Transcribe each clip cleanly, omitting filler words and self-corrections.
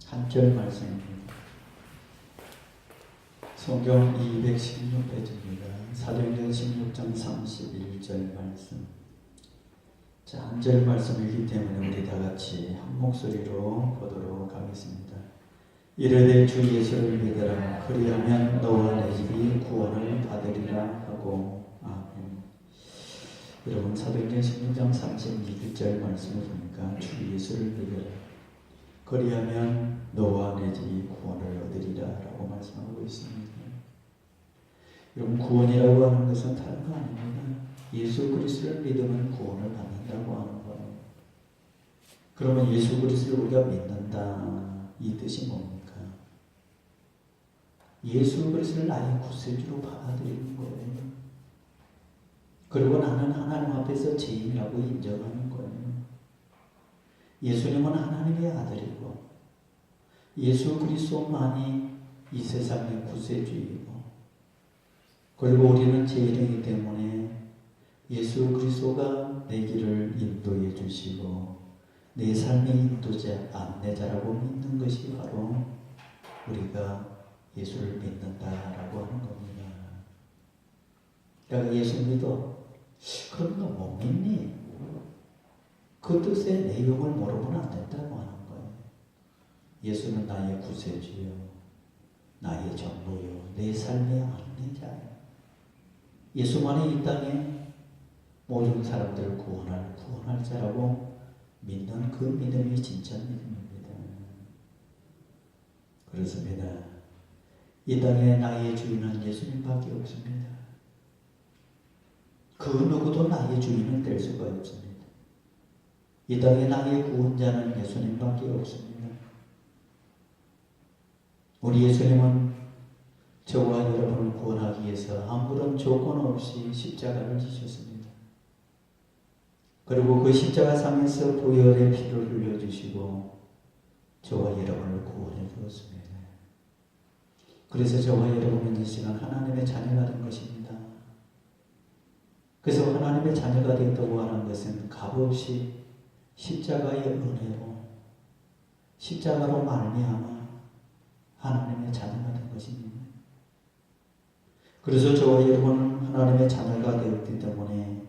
한 절 말씀입니다. 성경 216페이지입니다. 사도행전 16장 31절 말씀. 자, 한 절 말씀이기 때문에 우리 다 같이 한 목소리로 보도록 하겠습니다. 이르되 주 예수를 믿으라. 그리하면 너와 내 집이 구원을 받으리라 하고. 아멘. 여러분, 사도행전 16장 31절 말씀을 보니까 주 예수를 믿으라. 그리하면 너와 내 집이 구원을 얻으리라 라고 말씀하고 있습니다. 여러분, 구원이라고 하는 것은 다른 거 아닙니다. 예수 그리스도를 믿으면 구원을 받는다고 하는 거예요. 그러면 예수 그리스도를 우리가 믿는다, 이 뜻이 뭡니까? 예수 그리스도를 나의 구세주로 받아들이는 거예요. 그리고 나는 하나님 앞에서 죄인이라고 인정하는 거예요. 예수님은 하나님의 아들이고 예수 그리스도만이 이 세상의 구세주이고, 그리고 우리는 죄인이기 때문에 예수 그리스도가 내 길을 인도해 주시고 내 삶의 인도자, 안내자라고 믿는 것이 바로 우리가 예수를 믿는다라고 하는 겁니다. 내가 예수 믿어. 그럼 너 못 믿니? 그 뜻의 내용을 모르면 안 된다고 하는 거예요. 예수는 나의 구세주요, 나의 전부요, 내 삶의 안내자요. 예수만이 이 땅에 모든 사람들을 구원할 자라고 믿는 그 믿음이 진짜 믿음입니다. 그렇습니다. 이 땅에 나의 주인은 예수님밖에 없습니다. 그 누구도 나의 주인은 될 수가 없습니다. 이 땅에 나의 구원자는 예수님밖에 없습니다. 우리 예수님은 저와 여러분을 구원하기 위해서 아무런 조건 없이 십자가를 지셨습니다. 그리고 그 십자가상에서 보혈의 피를 흘려주시고 저와 여러분을 구원해 주었습니다. 그래서 저와 여러분은 이 시간 하나님의 자녀가 된 것입니다. 그래서 하나님의 자녀가 되었다고 하는 것은 값없이 십자가의 은혜로, 십자가로 말미암아 하나님의 자녀가 된 것입니다. 그래서 저와 여러분은 하나님의 자녀가 되었기 때문에,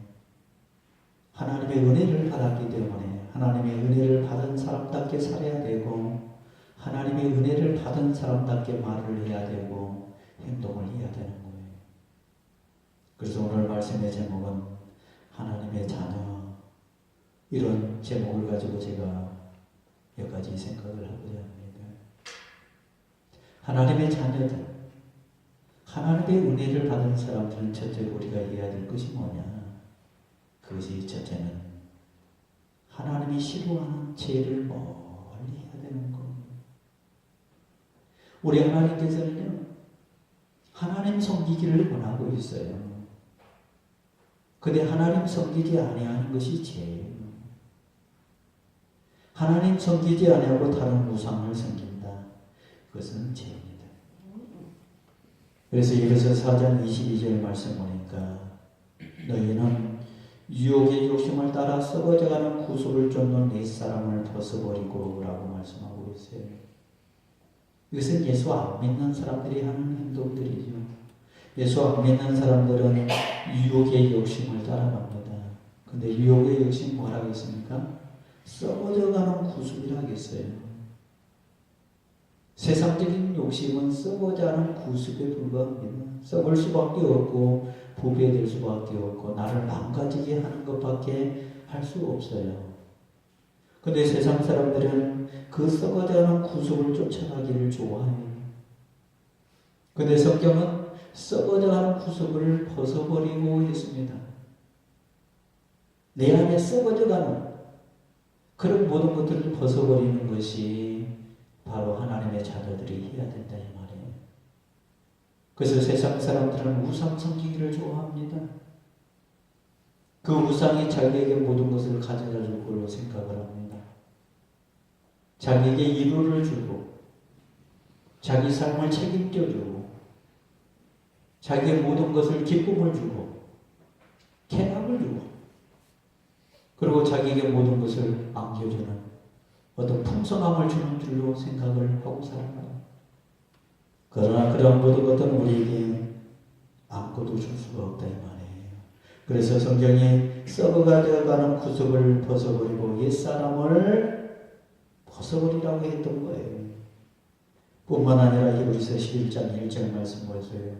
하나님의 은혜를 받았기 때문에 하나님의 은혜를 받은 사람답게 살아야 되고, 하나님의 은혜를 받은 사람답게 말을 해야 되고 행동을 해야 되는 거예요. 그래서 오늘 말씀의 제목은 하나님의 자녀, 이런 제목을 가지고 제가 몇 가지 생각을 하고자 합니다. 하나님의 자녀들, 하나님의 은혜를 받은 사람들은 첫째 우리가 해야 될 것이 뭐냐? 그것이 첫째는 하나님이 싫어하는 죄를 멀리 해야 되는 겁니다. 우리 하나님께서는요, 하나님 섬기기를 원하고 있어요. 근데 하나님 섬기지 아니하는 것이 죄예요. 하나님 섬기지 아니하고 다른 우상을 섬긴다, 그것은 죄입니다. 그래서 이래서 4장 22절 말씀 보니까 너희는 유혹의 욕심을 따라 썩어져가는 구속을 쫓는 네 사람을 벗어버리고 라고 말씀하고 있어요. 이것은 예수 안 믿는 사람들이 하는 행동들이죠. 예수 안 믿는 사람들은 유혹의 욕심을 따라갑니다. 근데 유혹의 욕심 뭐라 하겠습니까? 썩어져가는 구속이라 하겠어요. 세상적인 욕심은 썩어져가는 구속에 불과합니다. 썩을 수밖에 없고 부패될 수밖에 없고 나를 망가지게 하는 것밖에 할 수 없어요. 근데 세상 사람들은 그 썩어져가는 구속을 쫓아가기를 좋아해요. 근데 성경은 썩어져가는 구속을 벗어버리고 했습니다. 내 안에 썩어져가는 그런 모든 것들을 벗어버리는 것이 바로 하나님의 자녀들이 해야 된다 이 말이에요. 그래서 세상 사람들은 우상 섬기기를 좋아합니다. 그 우상이 자기에게 모든 것을 가져다 줄 걸로 생각을 합니다. 자기에게 이루를 주고 자기 삶을 책임져 주고 자기의 모든 것을 기쁨을 주고 쾌락을 주고 그리고 자기에게 모든 것을 안겨주는 어떤 풍성함을 주는 줄로 생각을 하고 살아가요. 그러나 그런 모든 것들은 우리에게 아무것도 줄 수가 없다 이 말이에요. 그래서 성경이 썩어가는 구습을 벗어버리고 옛사람을 벗어버리라고 했던 거예요. 뿐만 아니라 히브리서 11장 1절 말씀 보세요.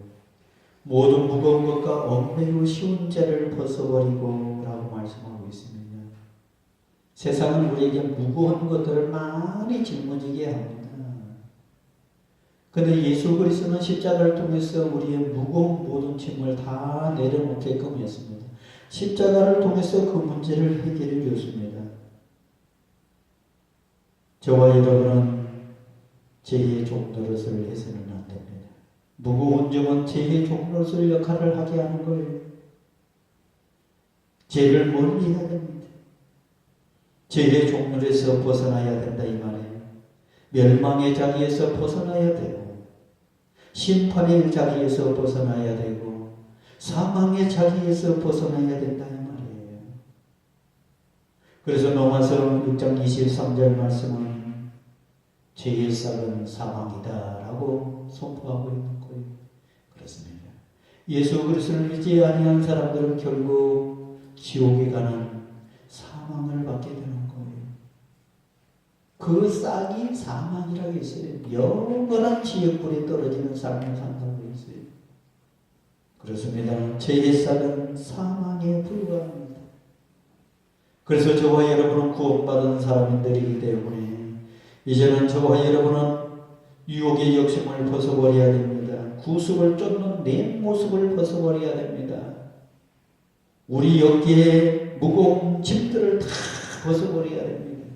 모든 무거운 것과 얽매이고 쉬운 죄를 벗어버리고 라고 말씀하고 있습니다. 세상은 우리에게 무거운 것들을 많이 짊어지게 합니다. 그런데 예수 그리스도는 십자가를 통해서 우리의 무거운 모든 짐을 다 내려놓게끔 했습니다. 십자가를 통해서 그 문제를 해결해 줬습니다. 저와 여러분은 죄의 종노릇을 해서는 안 됩니다. 무거운 점은 죄의 종노릇을 역할을 하게 하는 거예요. 죄를 멀리 해야 됩니다. 죄의 종노릇에서 벗어나야 된다 이 말이에요. 멸망의 자리에서 벗어나야 되고 심판의 자리에서 벗어나야 되고 사망의 자리에서 벗어나야 된다 이 말이에요. 그래서 로마서 6장 23절 말씀은 죄의 싹은 사망이다 라고 선포하고 있는 거예요. 그렇습니다. 예수 그리스도를 믿지 아니한 사람들은 결국 지옥에 가는 사망을 받게 되는 거예요. 그 싹이 사망이라고 했어요. 영원한 지옥불에 떨어지는 삶을 산다고 했어요. 그렇습니다. 죄의 싹은 사망에 불과합니다. 그래서 저와 여러분은 구원받은 사람들이기 때문에 이제는 저와 여러분은 유혹의 욕심을 벗어버려야 됩니다. 구습을 쫓는 내 모습을 벗어버려야 됩니다. 우리 어깨에 무거운 짐들을 다 벗어버려야 됩니다.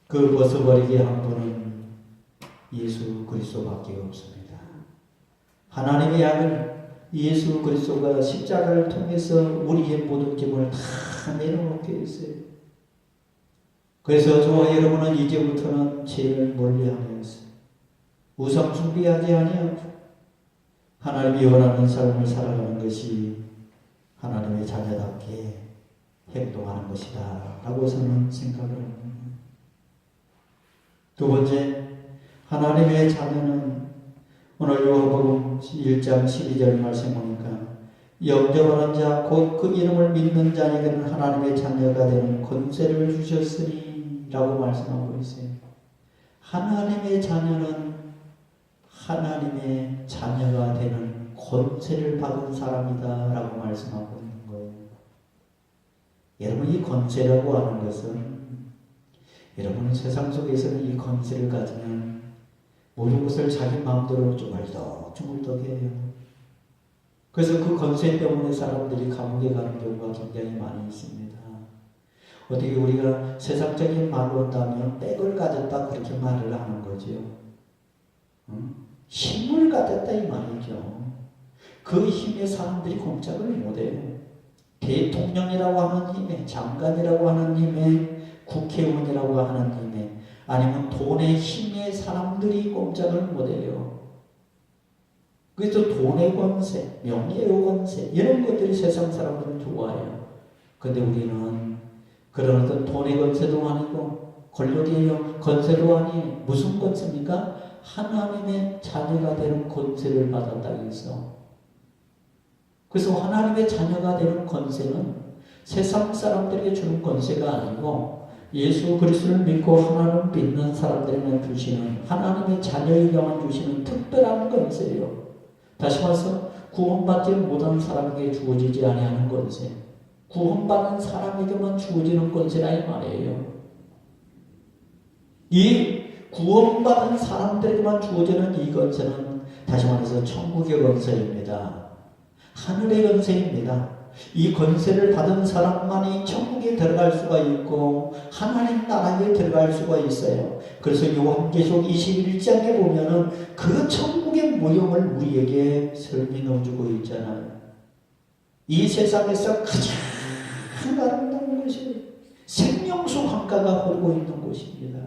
그 벗어버리게 한 분은 예수 그리스도밖에 없습니다. 하나님의 아들 예수 그리스도가 십자가를 통해서 우리의 모든 짐을 다 내려놓게 했어요. 그래서 저와 여러분은 이제부터는 죄를 멀리하면서 우상 숭배하지 아니하고 하나님이 원하는 삶을 살아가는 것이 하나님의 자녀답게 행동하는 것이다 라고 저는 생각을 합니다. 두 번째, 하나님의 자녀는 오늘 요한복음 1장 12절 말씀 보니까 영접하는 자 곧 그 이름을 믿는 자에게는 하나님의 자녀가 되는 권세를 주셨으니 라고 말씀하고 있어요. 하나님의 자녀는 하나님의 자녀가 되는 권세를 받은 사람이다 라고 말씀하고 있는 거예요. 여러분, 이 권세라고 하는 것은 여러분은 세상 속에서는 이 권세를 가지면 모든 것을 자기 마음대로 주물떡 해요. 그래서 그 권세 때문에 사람들이 감옥에 가는 경우가 굉장히 많이 있습니다. 어떻게 우리가 세상적인 말로 한다면 빽을 가졌다 그렇게 말을 하는 거죠. 힘을 가졌다 이 말이죠. 그 힘에 사람들이 꼼짝을 못해요. 대통령이라고 하는 힘에, 장관이라고 하는 힘에, 국회의원이라고 하는 힘에, 아니면 돈의 힘에 사람들이 꼼짝을 못해요. 그래서 돈의 권세, 명예의 권세 이런 것들이 세상 사람들은 좋아해요. 근데 우리는 그런 어떤 돈의 권세도 아니고 권력의 권세도 아니에요. 무슨 권세입니까? 하나님의 자녀가 되는 권세를 받았다 해서. 그래서 하나님의 자녀가 되는 권세는 세상 사람들에게 주는 권세가 아니고 예수 그리스도를 믿고 하나님을 믿는 사람들에게 주시는 하나님의 자녀에게만 주시는 특별한 권세예요. 다시 말해서 구원받지 못한 사람에게 주어지지 아니하는 권세, 구원받는 사람에게만 주어지는 권세라 이 말이에요. 이 구원받은 사람들에게만 주어지는 이 권세는 다시 말해서 천국의 권세입니다. 하늘의 권세입니다. 이 권세를 받은 사람만이 천국에 들어갈 수가 있고 하나님 나라에 들어갈 수가 있어요. 그래서 요한계시록 21장에 보면은 그 천국의 모형을 우리에게 설명해주고 있잖아요. 이 세상에서 가장 아름다운 곳이 생명수 강가가 흐르고 있는 곳입니다.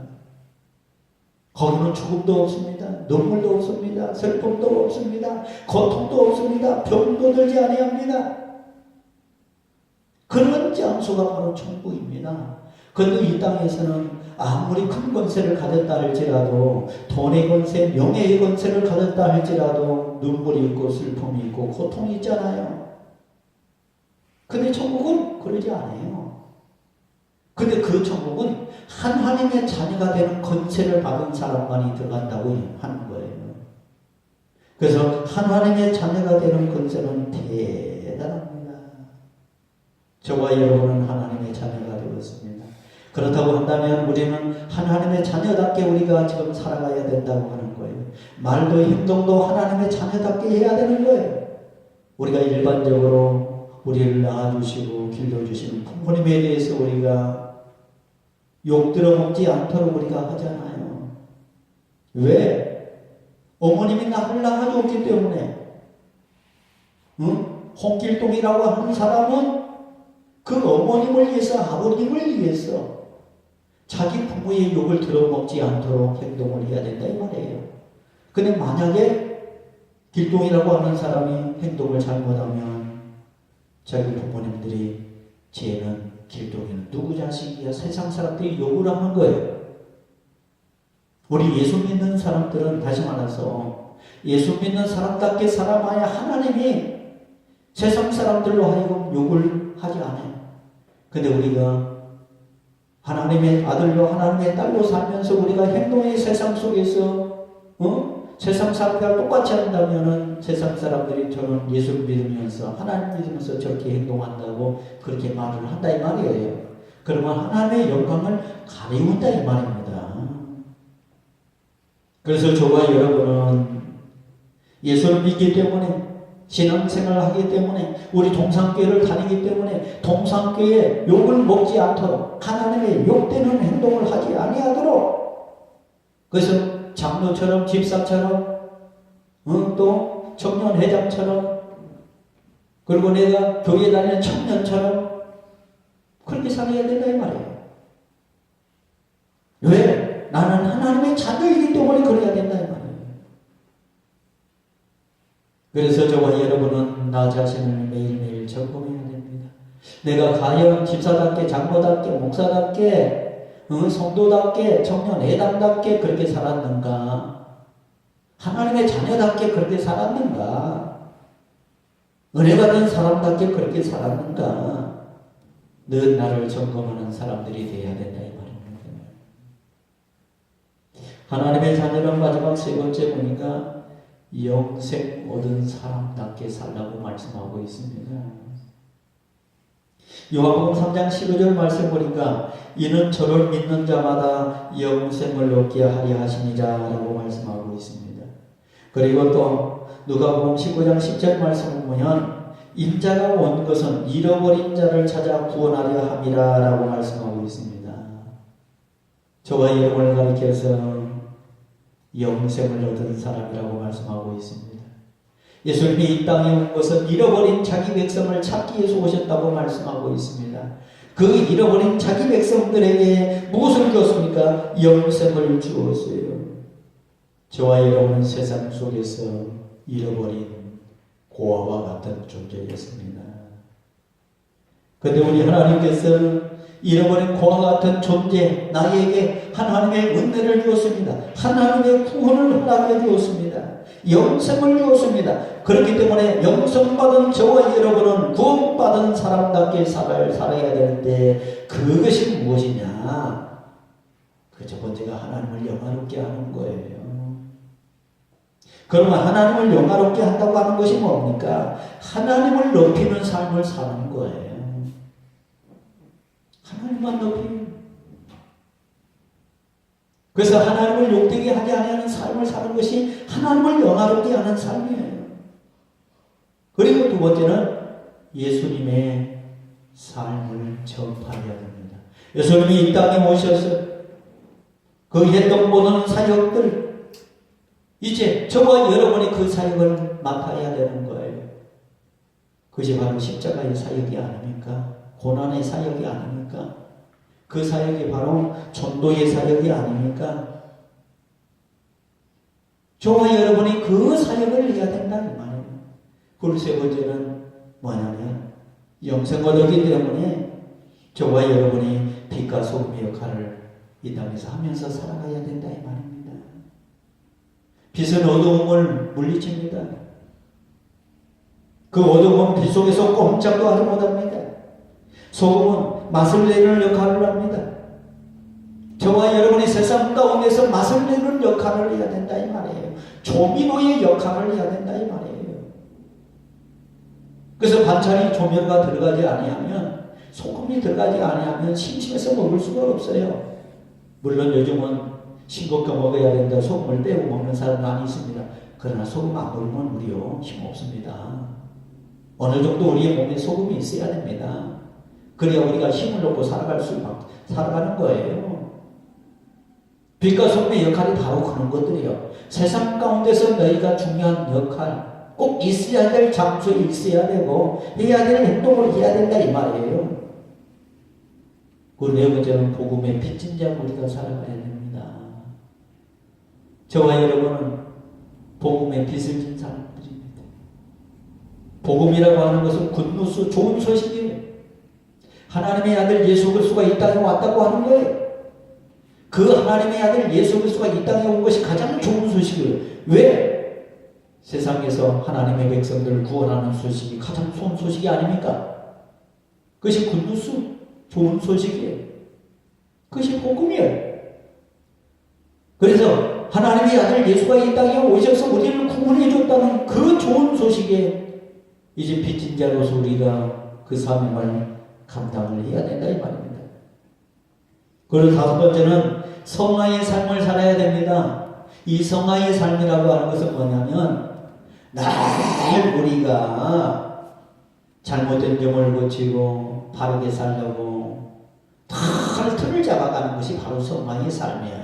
거기는 죽음도 없습니다. 눈물도 없습니다. 슬픔도 없습니다. 고통도 없습니다. 병도 들지 아니합니다. 그런 장소가 바로 천국입니다. 그런데 이 땅에서는 아무리 큰 권세를 가졌다 할지라도, 돈의 권세, 명예의 권세를 가졌다 할지라도 눈물이 있고 슬픔이 있고 고통이 있잖아요. 근데 천국은 그러지 않아요. 근데 그 천국은 하나님의 자녀가 되는 권세를 받은 사람만이 들어간다고 하는 거예요. 그래서 하나님의 자녀가 되는 권세는 대단합니다. 저와 여러분은 하나님의 자녀가 되었습니다. 그렇다고 한다면 우리는 하나님의 자녀답게 우리가 지금 살아가야 된다고 하는 거예요. 말도 행동도 하나님의 자녀답게 해야 되는 거예요. 우리가 일반적으로 우리를 낳아주시고 길러주시는 부모님에 대해서 우리가 욕 들어먹지 않도록 우리가 하잖아요. 왜? 어머님이 나를 낳아줬기 때문에. 홍길동이라고 하는 사람은 그 어머님을 위해서, 아버님을 위해서 자기 부모의 욕을 들어먹지 않도록 행동을 해야 된다 이 말이에요. 근데 만약에 길동이라고 하는 사람이 행동을 잘못하면 자기 부모님들이 쟤는 길동이는 누구 자식이야? 세상 사람들이 욕을 하는 거예요. 우리 예수 믿는 사람들은 다시 말해서 예수 믿는 사람답게 살아봐야 하나님이 세상 사람들로 하여금 욕을 하지 않아요. 근데 우리가 하나님의 아들로 하나님의 딸로 살면서 우리가 행동의 세상 속에서 세상 사람들과 똑같이 한다면은 세상 사람들이 저는 예수 믿으면서 하나님 믿으면서 저렇게 행동한다고 그렇게 말을 한다 이 말이에요. 그러면 하나님의 영광을 가리운다 이 말입니다. 그래서 저와 여러분은 예수를 믿기 때문에, 신앙생활을 하기 때문에, 우리 동산교회를 다니기 때문에 동산교회에 욕을 먹지 않도록, 하나님의 욕되는 행동을 하지 아니하도록, 그래서 장로처럼, 집사처럼, 또 청년회장처럼, 그리고 내가 교회 다니는 청년처럼 그렇게 살아야 된다 이 말이에요. 왜? 나는 하나님의 자녀이기 때문에 그래야 된다 이 말이에요. 그래서 저와 여러분은 나 자신을 매일매일 점검해야 됩니다. 내가 과연 집사답게, 장로답게, 목사답게, 성도답게, 청년회장답게 그렇게 살았는가? 하나님의 자녀답게 그렇게 살았는가? 은혜 받은 사람답게 그렇게 살았는가? 늘 나를 점검하는 사람들이 되어야 된다 이 말입니다. 하나님의 자녀는 마지막 세 번째 보니까 영생 얻은 사람답게 살라고 말씀하고 있습니다. 요한복음 3장 15절 말씀 보니까 이는 저를 믿는 자마다 영생을 얻게 하려 하시니라 라고 말씀하고 있습니다. 그리고 또 누가복음 19장 10절 말씀을 보면 인자가 온 것은 잃어버린 자를 찾아 구원하려 함이라 라고 말씀하고 있습니다. 저와 여러분을 가리켜서 영생을 얻은 사람이라고 말씀하고 있습니다. 예수님이 이 땅에 온 것은 잃어버린 자기 백성을 찾기 위해서 오셨다고 말씀하고 있습니다. 그 잃어버린 자기 백성들에게 무엇을 주었습니까? 영생을 주었어요. 저와 여러분은 세상 속에서 잃어버린 고아와 같은 존재였습니다. 그런데 우리 하나님께서는 잃어버린 고아 같은 존재, 나에게 하나님의 은혜를 주었습니다. 하나님의 구원을 허락해 주었습니다. 영생을 주었습니다. 그렇기 때문에 영생받은 저와 여러분은 구원받은 사람답게 살아야 되는데 그것이 무엇이냐? 그 첫 번째가 하나님을 영화롭게 하는 거예요. 그러면 하나님을 영화롭게 한다고 하는 것이 뭡니까? 하나님을 높이는 삶을 사는 거예요. 하나님만 높이는. 그래서 하나님을 욕되게 하지 않는 삶을 사는 것이 하나님을 영화롭게 하는 삶이에요. 그리고 두 번째는 예수님의 삶을 전파해야 됩니다. 예수님이 이 땅에 오셔서 그 했던 모든 사역들, 이제 저와 여러분이 그 사역을 맡아야 되는 거예요. 그것이 바로 십자가의 사역이 아닙니까? 고난의 사역이 아닙니까? 그 사역이 바로 전도의 사역이 아닙니까? 저와 여러분이 그 사역을 해야 된다는 말이에요. 그리고 세 번째는 뭐냐면 영생 얻었기 때문에 저와 여러분이 빛과 소금의 역할을 이 땅에서 하면서 살아가야 된다 이 말입니다. 빛은 어두움을 물리칩니다. 그 어두움은 빛 속에서 꼼짝도 하지 못합니다. 소금은 맛을 내는 역할을 합니다. 저와 여러분이 세상 가운데서 맛을 내는 역할을 해야 된다 이 말이에요. 조미료의 역할을 해야 된다 이 말이에요. 그래서 반찬이 조미료가 들어가지 아니하면, 소금이 들어가지 아니하면 심심해서 먹을 수가 없어요. 물론 요즘은 싱겁게 먹어야 된다, 소금을 떼고 먹는 사람 많이 있습니다. 그러나 소금 안 먹으면 우리요 힘없습니다. 어느 정도 우리의 몸에 소금이 있어야 됩니다. 그래야 우리가 힘을 얻고 살아가는 거예요. 빛과 소금의 역할이 바로 그런 것들이에요. 세상 가운데서 너희가 중요한 역할, 꼭 있어야 될 장소에 있어야 되고 해야 될 행동을 해야 된다 이 말이에요. 그리고 네 번째는 복음의 빚진 자 우리가 살아가야 됩니다. 저와 여러분은 복음의 빚을 진 사람들입니다. 복음이라고 하는 것은 굿뉴스, 좋은 소식이에요. 하나님의 아들 예수 그리스도가 이 땅에 왔다고 하는 거예요. 그 하나님의 아들 예수 그리스도가 이 땅에 온 것이 가장 좋은 소식이에요. 왜? 세상에서 하나님의 백성들을 구원하는 소식이 가장 좋은 소식이 아닙니까? 그것이 굿뉴스, 좋은 소식이에요. 그것이 복음이에요. 그래서 하나님의 아들 예수가 이 땅에 오셔서 우리를 구원해 줬다는 그 좋은 소식에 이제 빚진 자로서 우리가 그 사명을 감당을 해야 된다 이 말입니다. 그리고 다섯 번째는 성화의 삶을 살아야 됩니다. 이 성화의 삶이라고 하는 것은 뭐냐면 늘 우리가 잘못된 점을 고치고 바르게 살려고 틀을 잡아가는 것이 바로 성화의 삶이에요.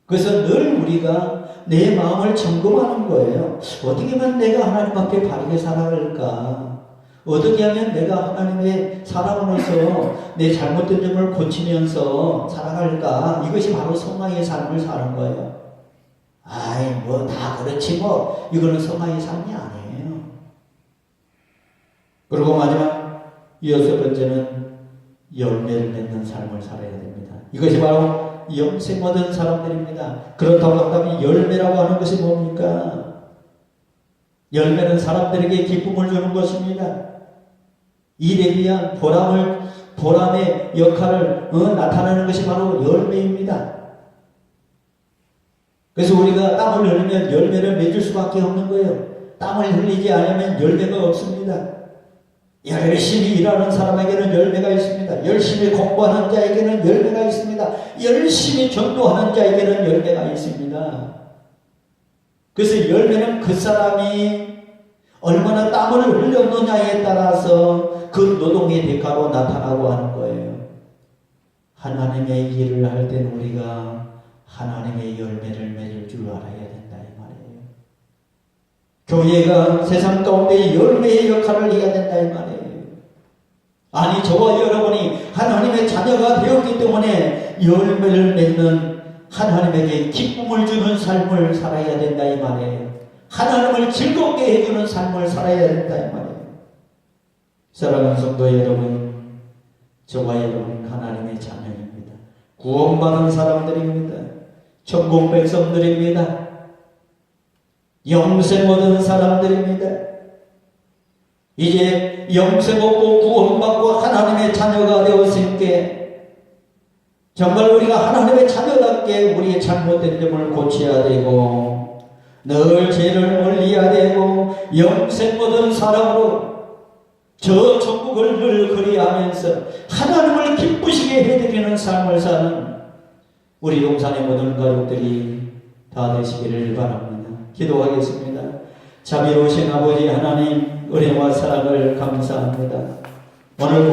그래서 늘 우리가 내 마음을 점검하는 거예요. 어떻게 하면 내가 하나님 앞에 바르게 살아갈까? 어떻게 하면 내가 하나님의 사람으로서 내 잘못된 점을 고치면서 살아갈까? 이것이 바로 성화의 삶을 사는 거예요. 아이, 뭐 다 그렇지 뭐. 이거는 성화의 삶이 아니에요. 그리고 마지막 여섯 번째는 열매를 맺는 삶을 살아야 됩니다. 이것이 바로 영생 얻은 사람들입니다. 그렇다고 한다면 열매라고 하는 것이 뭡니까? 열매는 사람들에게 기쁨을 주는 것입니다. 일에 대한 보람의 역할을 나타내는 것이 바로 열매입니다. 그래서 우리가 땀을 흘리면 열매를 맺을 수밖에 없는 거예요. 땀을 흘리지 않으면 열매가 없습니다. 열심히 일하는 사람에게는 열매가 있습니다. 열심히 공부하는 자에게는 열매가 있습니다. 열심히 전도하는 자에게는 열매가 있습니다. 그래서 열매는 그 사람이 얼마나 땀을 흘렸느냐에 따라서 그 노동의 대가로 나타나고 하는 거예요. 하나님의 일을 할 때는 우리가 하나님의 열매를 맺을 줄 알아야 된다 이 말이에요. 교회가 세상 가운데 열매의 역할을 해야 된다 이 말이에요. 아니 저와 여러분이 하나님의 자녀가 되었기 때문에 열매를 맺는 하나님에게 기쁨을 주는 삶을 살아야 된다 이 말이에요. 하나님을 즐겁게 해주는 삶을 살아야 된다 이 말이에요. 사랑하는 성도 여러분, 저와 여러분 하나님의 자녀입니다. 구원받은 사람들입니다. 천국 백성들입니다. 영생 얻은 사람들입니다. 이제 영생 얻고 구원받고 하나님의 자녀가 되었으니까 정말 우리가 하나님의 자녀답게 우리의 잘못된 점을 고쳐야 되고 늘 죄를 멀리해야 되고 영생 얻은 사람으로 저 천국을 늘 그리하면서 하나님을 기쁘시게 해드리는 삶을 사는 우리 용산의 모든 가족들이 다 되시기를 바랍니다. 기도하겠습니다. 자비로우신 아버지 하나님, 은혜와 사랑을 감사합니다. 오늘